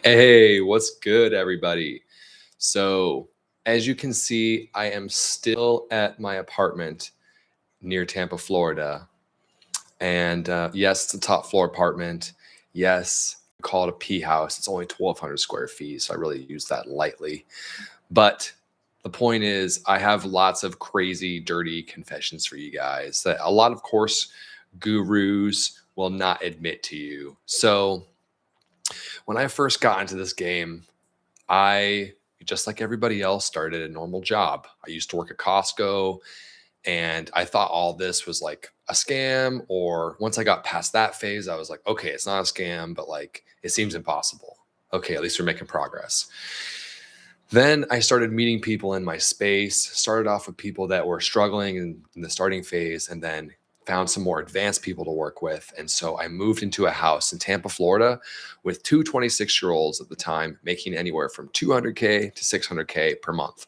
Hey, what's good, everybody? So, as you can see, I am still at my apartment near Tampa, Florida. And yes, it's a top floor apartment. Yes, I call it a P house. It's only 1,200 square feet. So I really use that lightly. But the point is, I have lots of crazy, dirty confessions for you guys that a lot of course gurus will not admit to you. So, when I first got into this game, I, just like everybody else, started a normal job. I used to work at Costco and I thought all this was like a scam. Or once I got past that phase, I was like, okay, it's not a scam, but like it seems impossible. Okay, at least we're making progress. Then I started meeting people in my space, started off with people that were struggling in the starting phase, and then found some more advanced people to work with. And so I moved into a house in Tampa, Florida with two 26-year-olds at the time, making anywhere from 200K to 600K per month.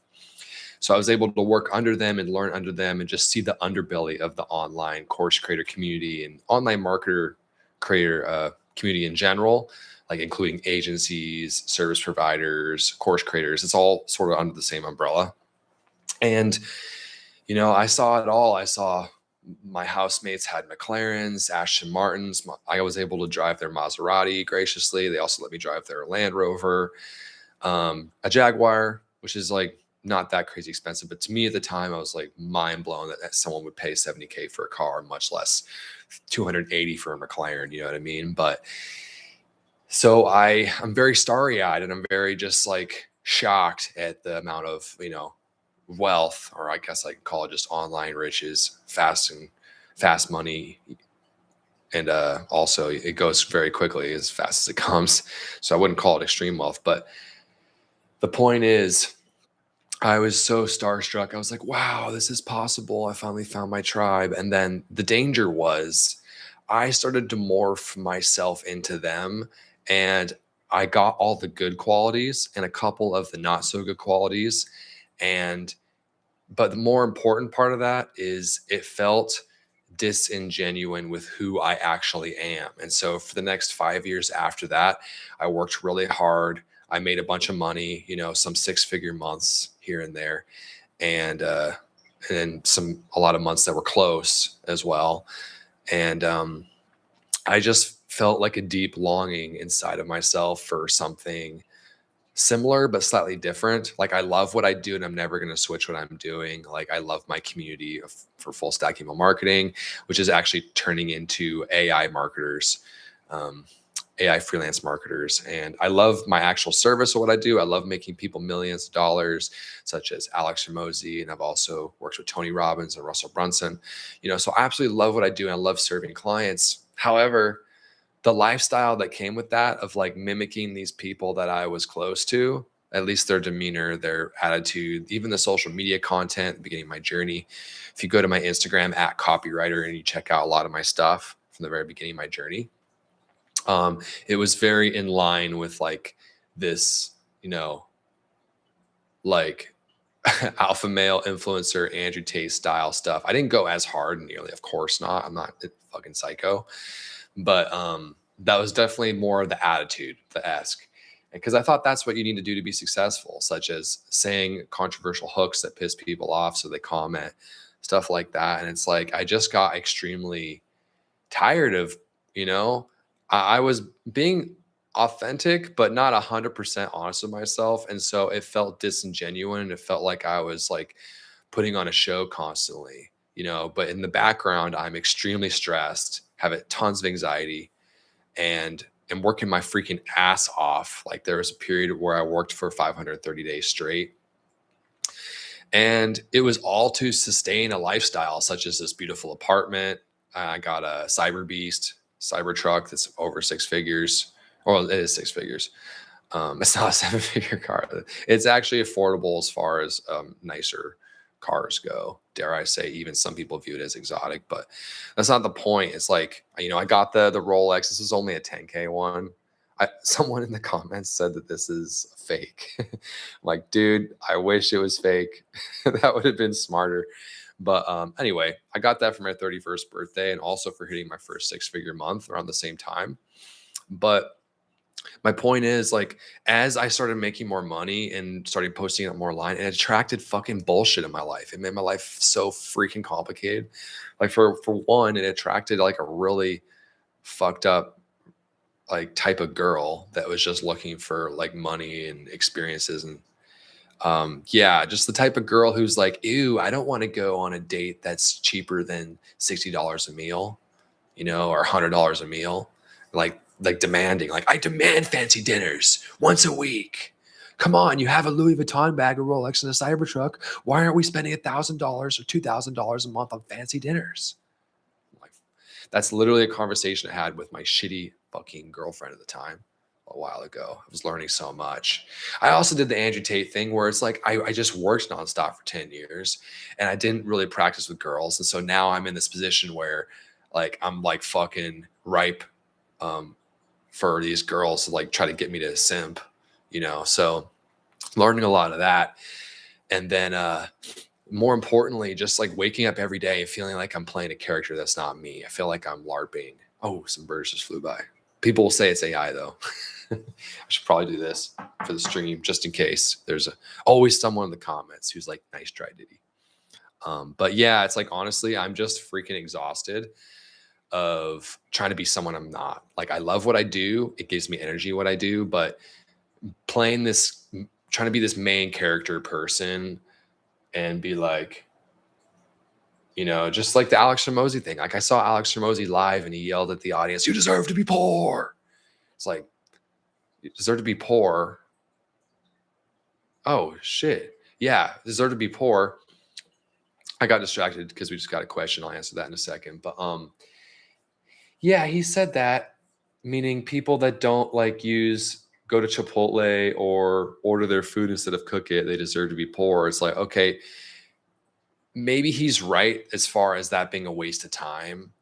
So I was able to work under them and learn under them and just see the underbelly of the online course creator community and online marketer creator community in general, like including agencies, service providers, course creators. It's all sort of under the same umbrella. And, I saw it all. I saw my housemates had McLarens, Aston Martins. I was able to drive their Maserati graciously. They also let me drive their Land Rover, a Jaguar, which is like not that crazy expensive. But to me at the time, I was like mind blown that someone would pay 70K for a car, much less 280 for a McLaren. You know what I mean? But so I'm very starry eyed and I'm very just like shocked at the amount of, wealth, or I guess I could call it just online riches, fast money. And also it goes very quickly as fast as it comes. So I wouldn't call it extreme wealth, but the point is, I was so starstruck. I was like, wow, this is possible. I finally found my tribe. And then the danger was I started to morph myself into them. And I got all the good qualities and a couple of the not so good qualities. But the more important part of that is it felt disingenuine with who I actually am. And so for the next 5 years after that, I worked really hard. I made a bunch of money, some six-figure months here and there, and then a lot of months that were close as well. And I just felt like a deep longing inside of myself for something similar but slightly different. Like I love what I do and I'm never going to switch what I'm doing. Like I love my community for full stack email marketing, which is actually turning into AI marketers, AI freelance marketers. And I love my actual service of what I do. I love making people millions of dollars, such as Alex Ramosi. And I've also worked with Tony Robbins and Russell Brunson, so I absolutely love what I do. And I love serving clients. However, the lifestyle that came with that of like mimicking these people that I was close to, at least their demeanor, their attitude, even the social media content at the beginning of my journey. If you go to my Instagram at copywriter and you check out a lot of my stuff from the very beginning of my journey, it was very in line with like this, like alpha male influencer, Andrew Tate style stuff. I didn't go as hard nearly, of course not. I'm not a fucking psycho. But that was definitely more of the attitude, the esque. Because I thought that's what you need to do to be successful, such as saying controversial hooks that piss people off so they comment, stuff like that. And it's like, I just got extremely tired of, I was being authentic, but not 100% honest with myself. And so it felt disingenuous. It felt like I was like putting on a show constantly, but in the background, I'm extremely stressed, have tons of anxiety, and am working my freaking ass off. Like there was a period where I worked for 530 days straight. And it was all to sustain a lifestyle such as this beautiful apartment. I got a cyber truck that's over 6 figures. Well, it is 6 figures. It's not a 7-figure car. It's actually affordable as far as nicer cars go. Dare I say, even some people view it as exotic, but that's not the point. It's like, I got the Rolex. This is only a 10K one. Someone in the comments said that this is fake. I'm like, dude, I wish it was fake. That would have been smarter. But anyway, I got that for my 31st birthday and also for hitting my first 6-figure month around the same time. But My point is, like, as I started making more money and started posting up more online, it attracted fucking bullshit in my life. It made my life so freaking complicated. Like for one, it attracted like a really fucked up like type of girl that was just looking for like money and experiences. And yeah, just the type of girl who's like, ew, I don't want to go on a date that's cheaper than $60 a meal, or $100 a meal. Like demanding, like, I demand fancy dinners once a week. Come on, you have a Louis Vuitton bag, a Rolex, and a Cybertruck. Why aren't we spending $1,000 or $2,000 a month on fancy dinners? Like, that's literally a conversation I had with my shitty fucking girlfriend at the time a while ago. I was learning so much. I also did the Andrew Tate thing where it's like I just worked nonstop for 10 years and I didn't really practice with girls. And so now I'm in this position where like I'm like fucking ripe for these girls to like try to get me to simp, So learning a lot of that. And then more importantly, just like waking up every day and feeling like I'm playing a character that's not me. I feel like I'm LARPing. Oh, some birds just flew by. People will say it's AI though. I should probably do this for the stream just in case. There's always someone in the comments who's like, nice try, Diddy. But yeah, it's like, honestly, I'm just freaking exhausted of trying to be someone I'm not. Like, I love what I do. It gives me energy what I do, but trying to be this main character person and be like, just like the Alex Hormozy thing. Like I saw Alex Hormozy live and he yelled at the audience, "You deserve to be poor." It's like, you deserve to be poor. Oh shit. Yeah, deserve to be poor. I got distracted because we just got a question. I'll answer that in a second. But yeah, he said that, meaning people that don't like go to Chipotle or order their food instead of cook it, they deserve to be poor. It's like, okay, maybe he's right as far as that being a waste of time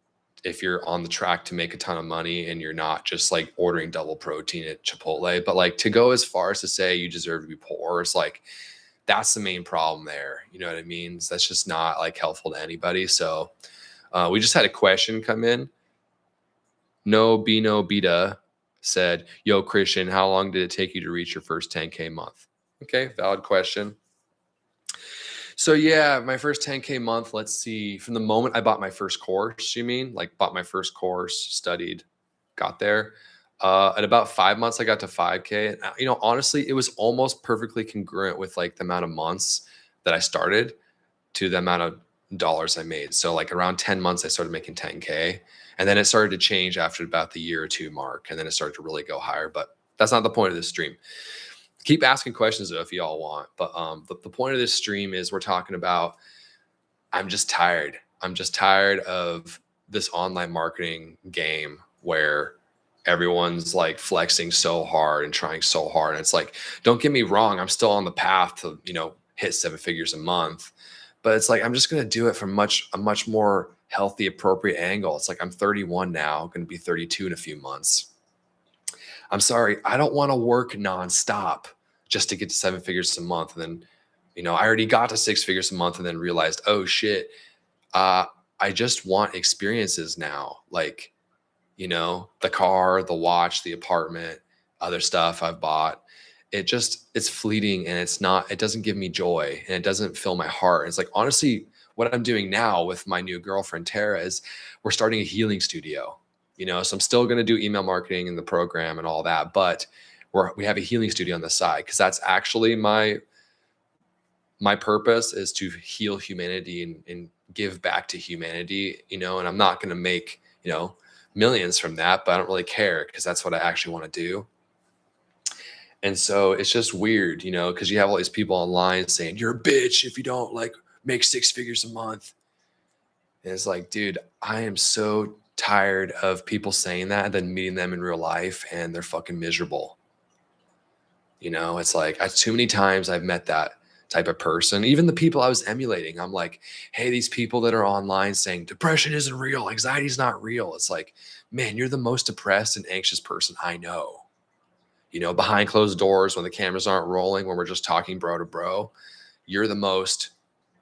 if you're on the track to make a ton of money and you're not just like ordering double protein at Chipotle. But like to go as far as to say you deserve to be poor, it's like that's the main problem there. You know what I mean? So that's just not like helpful to anybody. So we just had a question come in. No Bino Beta said, "Yo, Christian, how long did it take you to reach your first 10K month?" Okay, valid question. So yeah, my first 10K month, let's see, from the moment I bought my first course, you mean? Like bought my first course, studied, got there. At about 5 months, I got to 5K. And, honestly, it was almost perfectly congruent with like the amount of months that I started to the amount of dollars I made. So like around 10 months, I started making 10K. And then it started to change after about the year or two mark. And then it started to really go higher. But that's not the point of this stream. Keep asking questions though if y'all want. But the point of this stream is we're talking about I'm just tired. I'm just tired of this online marketing game where everyone's like flexing so hard and trying so hard. And it's like, don't get me wrong, I'm still on the path to, hit 7 figures a month. But it's like I'm just gonna do it from a much more healthy, appropriate angle. It's like I'm 31 now, gonna be 32 in a few months. I'm sorry, I don't want to work nonstop just to get to 7 figures a month. And then, I already got to 6 figures a month and then realized, oh shit, I just want experiences now. Like, the car, the watch, the apartment, other stuff I've bought. It's fleeting and it doesn't give me joy and it doesn't fill my heart. It's like, honestly, what I'm doing now with my new girlfriend, Tara, is we're starting a healing studio. So I'm still going to do email marketing and the program and all that, but we have a healing studio on the side because that's actually my purpose is to heal humanity and give back to humanity, and I'm not going to make, millions from that, but I don't really care because that's what I actually want to do. And so it's just weird, because you have all these people online saying you're a bitch if you don't like make 6 figures a month. And it's like, dude, I am so tired of people saying that and then meeting them in real life and they're fucking miserable. It's like too many times I've met that type of person. Even the people I was emulating, I'm like, hey, these people that are online saying depression isn't real, anxiety is not real. It's like, man, you're the most depressed and anxious person I know. Behind closed doors when the cameras aren't rolling, when we're just talking bro to bro, you're the most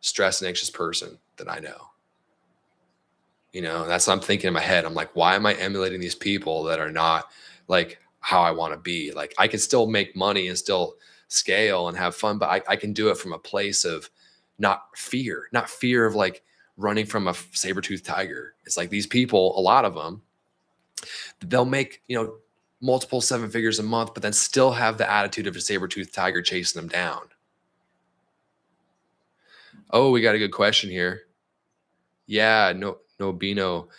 stressed and anxious person that I know. That's what I'm thinking in my head. I'm like, why am I emulating these people that are not like, how I want to be. Like I can still make money and still scale and have fun, but I can do it from a place of not fear of like running from a saber-toothed tiger. It's like these people, a lot of them, they'll make, multiple seven figures a month, but then still have the attitude of a saber-toothed tiger chasing them down. Oh, we got a good question here. Yeah, no Bino.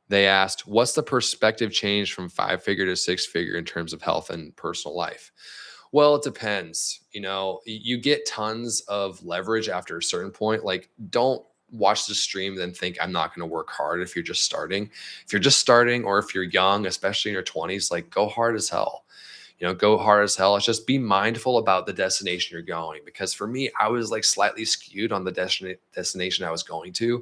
They asked, what's the perspective change from 5-figure to 6-figure in terms of health and personal life? Well, it depends. You get tons of leverage after a certain point. Like, don't watch the stream and then think I'm not going to work hard if you're just starting. If you're just starting, or if you're young, especially in your 20s, like go hard as hell. Go hard as hell. It's just be mindful about the destination you're going. Because for me, I was like slightly skewed on the destination I was going to.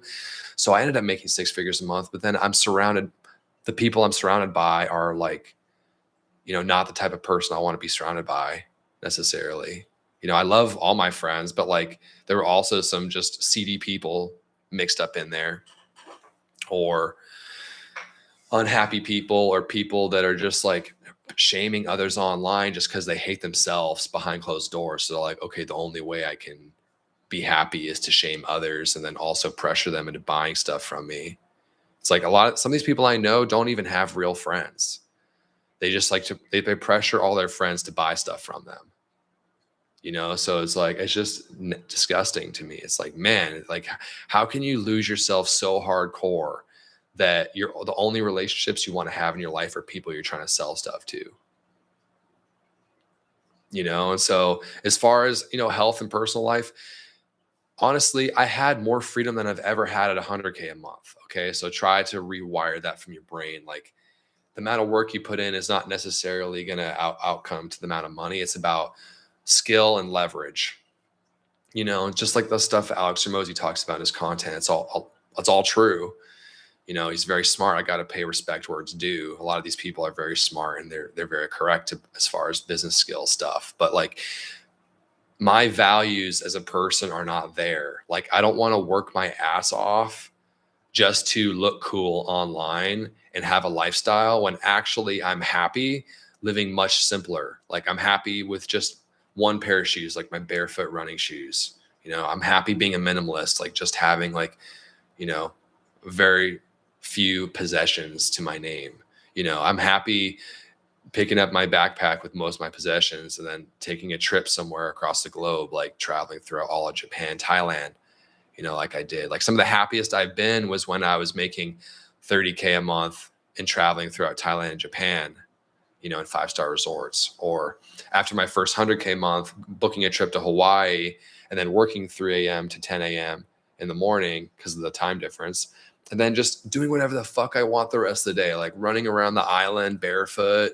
So I ended up making 6 figures a month, but then the people I'm surrounded by are like, not the type of person I want to be surrounded by necessarily. I love all my friends, but like there were also some just seedy people mixed up in there, or unhappy people, or people that are just like shaming others online just because they hate themselves behind closed doors. So they're like, okay, the only way I can be happy is to shame others, and then also pressure them into buying stuff from me. It's like some of these people I know don't even have real friends. They just like they pressure all their friends to buy stuff from them. So it's like, it's just disgusting to me. It's like, man, like how can you lose yourself so hardcore that the only relationships you want to have in your life are people you're trying to sell stuff to? And so as far as, health and personal life, honestly, I had more freedom than I've ever had at 100K a month. Okay. So try to rewire that from your brain. Like the amount of work you put in is not necessarily going to outcome to the amount of money. It's about skill and leverage, just like the stuff Alex Ramosi talks about in his content. It's all true. He's very smart. I got to pay respect where it's due. A lot of these people are very smart, and they're very correct as far as business skill stuff. But like my values as a person are not there. Like I don't want to work my ass off just to look cool online and have a lifestyle when actually I'm happy living much simpler. Like I'm happy with just one pair of shoes, like my barefoot running shoes. I'm happy being a minimalist, like just having like, very few possessions to my name. I'm happy picking up my backpack with most of my possessions and then taking a trip somewhere across the globe, like traveling throughout all of Japan, Thailand, like I did. Like some of the happiest I've been was when I was making 30K a month and traveling throughout Thailand and Japan, in 5-star resorts, or after my first 100K month, booking a trip to Hawaii and then working 3 a.m. to 10 a.m. in the morning because of the time difference. And then just doing whatever the fuck I want the rest of the day, like running around the island barefoot,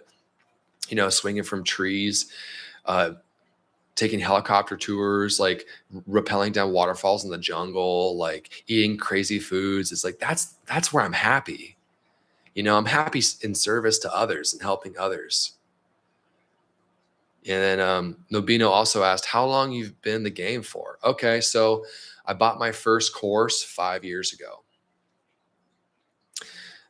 swinging from trees, taking helicopter tours, like rappelling down waterfalls in the jungle, like eating crazy foods. It's like, that's where I'm happy. I'm happy in service to others and helping others. And then Nobino also asked how long you've been in the game for. Okay, so I bought my first course 5 years ago.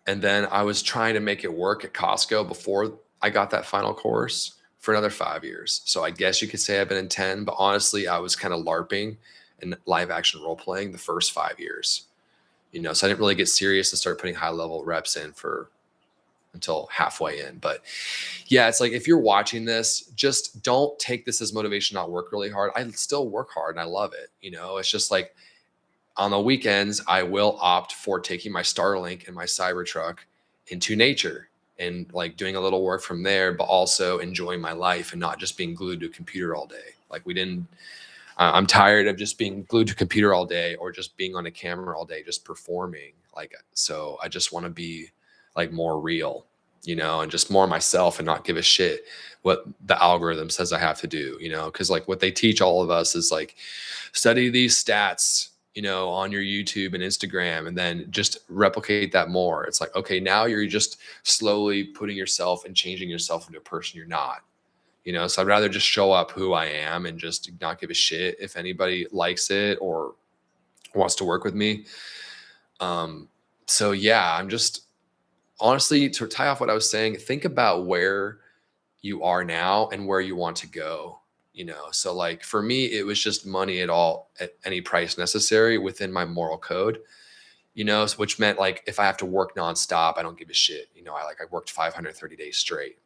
And then I was trying to make it work at Costco before I got that final course for another 5 years. So I guess you could say I've been in 10, but honestly, I was kind of LARPing and live action role playing the first 5 years. So I didn't really get serious and start putting high level reps in until halfway in. But yeah, it's like, if you're watching this, just don't take this as motivation, not work really hard. I still work hard and I love it. It's just like on the weekends, I will opt for taking my Starlink and my Cybertruck into nature and like doing a little work from there, but also enjoying my life and not just being glued to a computer all day. Like I'm tired of just being glued to a computer all day or just being on a camera all day, just performing. Like, so I just want to be like more real, and just more myself and not give a shit what the algorithm says I have to do, because like what they teach all of us is like, study these stats, on your YouTube and Instagram, and then just replicate that more. It's like, okay, now you're just slowly putting yourself and changing yourself into a person you're not. So I'd rather just show up who I am and just not give a shit if anybody likes it or wants to work with me. So yeah, I'm just honestly, to tie off what I was saying, think about where you are now and where you want to go. So like for me, it was just money at any price necessary within my moral code, which meant like if I have to work nonstop, I don't give a shit. I worked 530 days straight,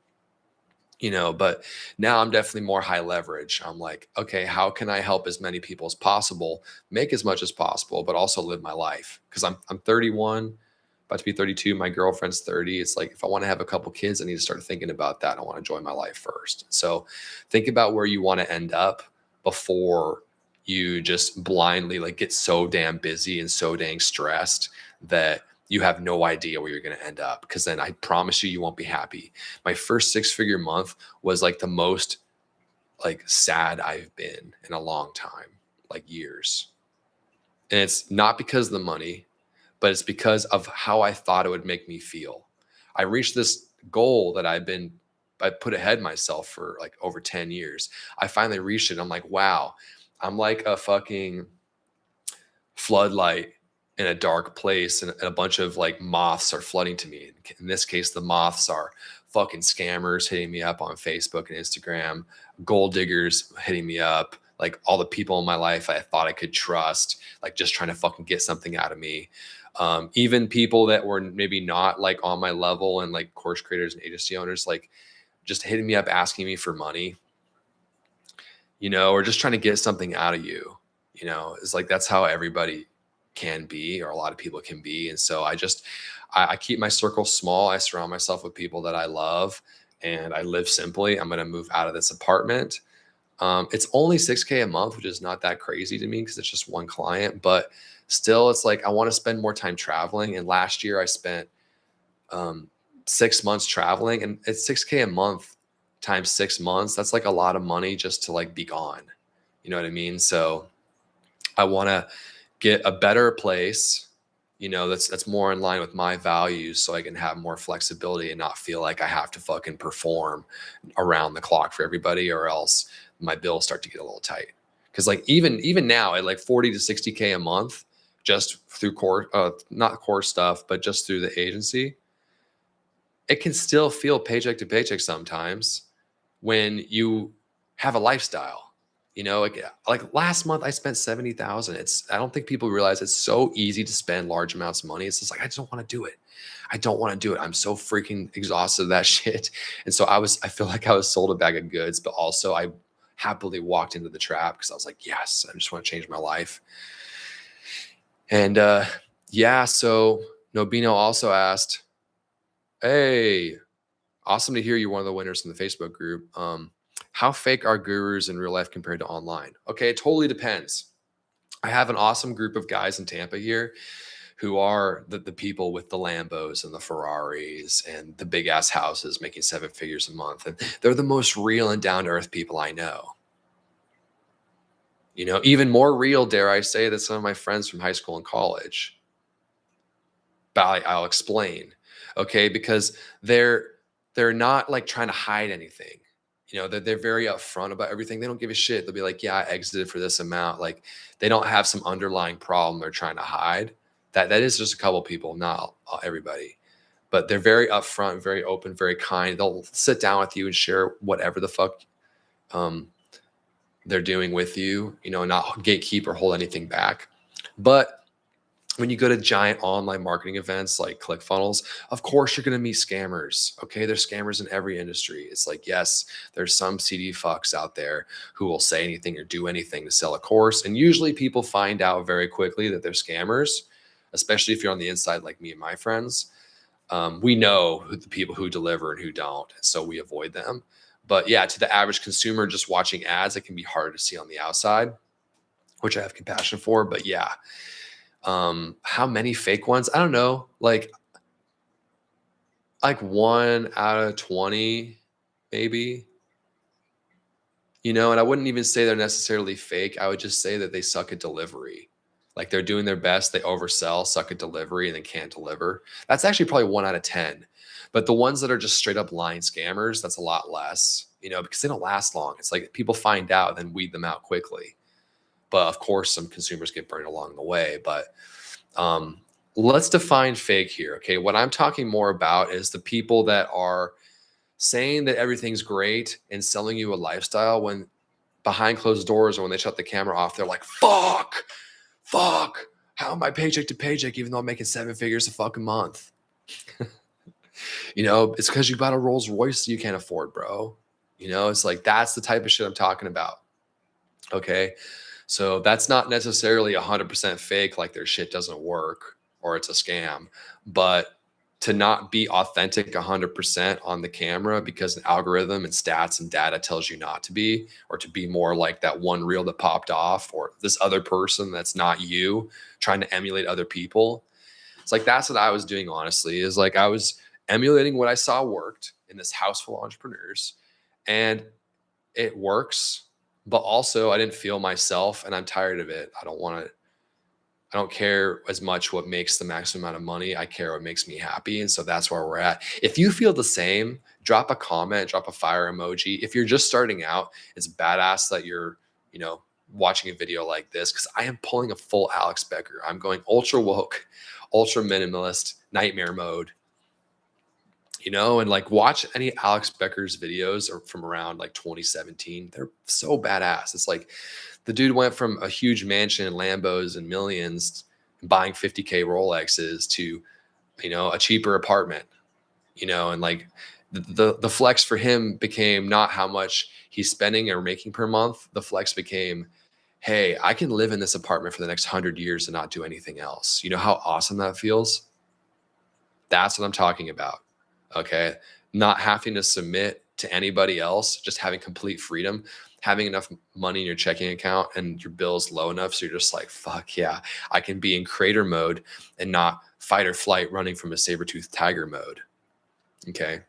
but now I'm definitely more high leverage. I'm like, okay, how can I help as many people as possible, make as much as possible, but also live my life? Because I'm 31, about to be 32. My girlfriend's 30. It's like, if I want to have a couple kids, I need to start thinking about that. I want to enjoy my life first. So think about where you want to end up before you just blindly like get so damn busy and so dang stressed that you have no idea where you're going to end up. Because then I promise you, you won't be happy. My first 6-figure month was like the most like sad I've been in a long time, like years. And it's not because of the money, but it's because of how I thought it would make me feel. I reached this goal that I put ahead myself for like over 10 years. I finally reached it. I'm like, wow, I'm like a fucking floodlight in a dark place, and a bunch of like moths are flooding to me. In this case, the moths are fucking scammers hitting me up on Facebook and Instagram, gold diggers hitting me up, like all the people in my life I thought I could trust, like just trying to fucking get something out of me. Even people that were maybe not like on my level, and like course creators and agency owners, like just hitting me up, asking me for money, or just trying to get something out of you. It's like, that's how everybody can be, or a lot of people can be. And so I keep my circle small. I surround myself with people that I love, and I live simply. I'm going to move out of this apartment. It's only $6K a month, which is not that crazy to me because it's just one client, but still it's like, I want to spend more time traveling. And last year I spent 6 months traveling, and it's $6K a month times 6 months. That's like a lot of money just to like be gone. You know what I mean? So I want to get a better place, that's more in line with my values, so I can have more flexibility and not feel like I have to fucking perform around the clock for everybody, or else my bills start to get a little tight. Because like even now at like 40 to 60K a month, just through core, not core stuff, but just through the agency, it can still feel paycheck to paycheck sometimes when you have a lifestyle. Like last month I spent 70,000. I don't think people realize it's so easy to spend large amounts of money. It's just like, I just don't want to do it. I don't want to do it. I'm so freaking exhausted of that shit. And so I feel like I was sold a bag of goods, but also I happily walked into the trap because I was like, yes, I just want to change my life. And yeah, so Nobino also asked, hey, awesome to hear you're one of the winners in the Facebook group. How fake are gurus in real life compared to online? Okay, it totally depends. I have an awesome group of guys in Tampa here who are the people with the Lambos and the Ferraris and the big ass houses making 7 figures a month. And they're the most real and down to earth people I know. Even more real, dare I say, than some of my friends from high school and college. But I'll explain. Okay, because they're not like trying to hide anything. They're very upfront about everything. They don't give a shit. They'll be like, yeah, I exited for this amount. Like, they don't have some underlying problem they're trying to hide. That is just a couple people, not everybody. But they're very upfront, very open, very kind. They'll sit down with you and share whatever the fuck they're doing with you, not gatekeep or hold anything back. But when you go to giant online marketing events like ClickFunnels, of course you're going to meet scammers. Okay, there's scammers in every industry. It's like, yes, there's some CD fucks out there who will say anything or do anything to sell a course. And usually people find out very quickly that they're scammers, especially if you're on the inside like me and my friends. We know who the people who deliver and who don't, so we avoid them. But yeah, to the average consumer just watching ads, it can be hard to see on the outside, which I have compassion for. But yeah. How many fake ones? I don't know, like 1 out of 20, maybe, and I wouldn't even say they're necessarily fake. I would just say that they suck at delivery. Like, they're doing their best. They oversell, suck at delivery, and then can't deliver. That's actually probably 1 out of 10. But the ones that are just straight up lying scammers, that's a lot less, because they don't last long. It's like people find out, then weed them out quickly. But of course, some consumers get burned along the way. But let's define fake here. Okay. What I'm talking more about is the people that are saying that everything's great and selling you a lifestyle when behind closed doors or when they shut the camera off, they're like, fuck, how am I paycheck to paycheck even though I'm making 7 figures a fucking month? You know, it's because you bought a Rolls Royce you can't afford, bro. You know, it's like, that's the type of shit I'm talking about. Okay. So that's not necessarily 100% fake, like their shit doesn't work or it's a scam, but to not be authentic 100% on the camera because an algorithm and stats and data tells you not to be, or to be more like that one reel that popped off, or this other person that's not you trying to emulate other people. It's like, that's what I was doing, honestly, is like I was emulating what I saw worked in this house full of entrepreneurs, and it works, but also I didn't feel myself and I'm tired of it. I don't care as much what makes the maximum amount of money. I care what makes me happy. And so that's where we're at. If you feel the same, drop a comment, drop a fire emoji. If you're just starting out, it's badass that you're, you know, watching a video like this, because I am pulling a full Alex Becker. I'm going ultra woke, ultra minimalist, nightmare mode. You know, and like watch any Alex Becker's videos or from around like 2017. They're so badass. It's like the dude went from a huge mansion and Lambos and millions, buying 50K Rolexes, to, you know, a cheaper apartment, you know, and like the flex for him became not how much he's spending or making per month. The flex became, hey, I can live in this apartment for the next 100 years and not do anything else. You know how awesome that feels? That's what I'm talking about. Okay. Not having to submit to anybody else, just having complete freedom, having enough money in your checking account and your bills low enough. So you're just like, fuck yeah, I can be in creator mode and not fight or flight running from a saber-toothed tiger mode. Okay.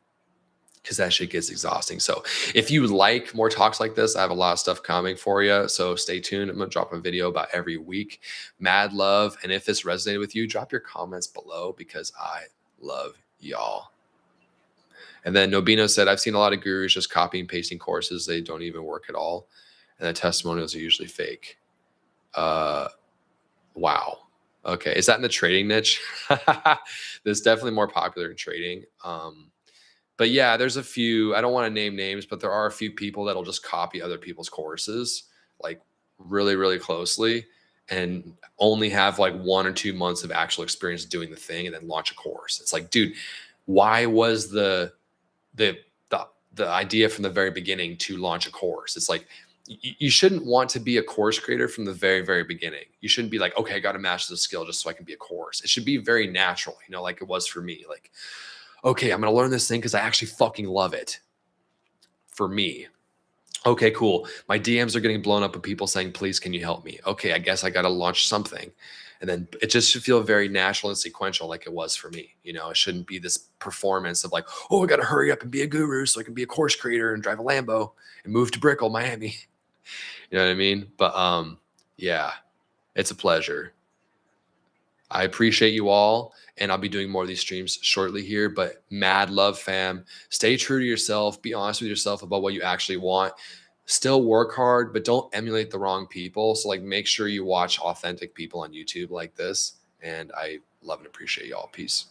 Because that shit gets exhausting. So if you like more talks like this, I have a lot of stuff coming for you. So stay tuned. I'm going to drop a video about every week. Mad love. And if this resonated with you, drop your comments below, because I love y'all. And then Nobino said, I've seen a lot of gurus just copying and pasting courses. They don't even work at all. And the testimonials are usually fake. Wow. Okay. Is that in the trading niche? That's definitely more popular in trading. But yeah, there's a few, I don't want to name names, but there are a few people that'll just copy other people's courses, like really, really closely, and only have like 1 or 2 months of actual experience doing the thing and then launch a course. It's like, dude, why was the idea from the very beginning to launch a course? It's like, you shouldn't want to be a course creator from the very, very beginning. You shouldn't be like, okay, I got to master the skill just so I can be a course. It should be very natural, you know, like it was for me. Like, okay, I'm going to learn this thing because I actually fucking love it. For me. Okay, cool. My DMs are getting blown up with people saying, please, can you help me? Okay, I guess I got to launch something. And then it just should feel very natural and sequential, like it was for me. You know, it shouldn't be this performance of like, oh, I got to hurry up and be a guru so I can be a course creator and drive a Lambo and move to Brickell, Miami. You know what I mean? But yeah, it's a pleasure. I appreciate you all, and I'll be doing more of these streams shortly here, but mad love, fam. Stay true to yourself. Be honest with yourself about what you actually want. Still work hard, but don't emulate the wrong people. So like, make sure you watch authentic people on YouTube like this. And I love and appreciate y'all. Peace.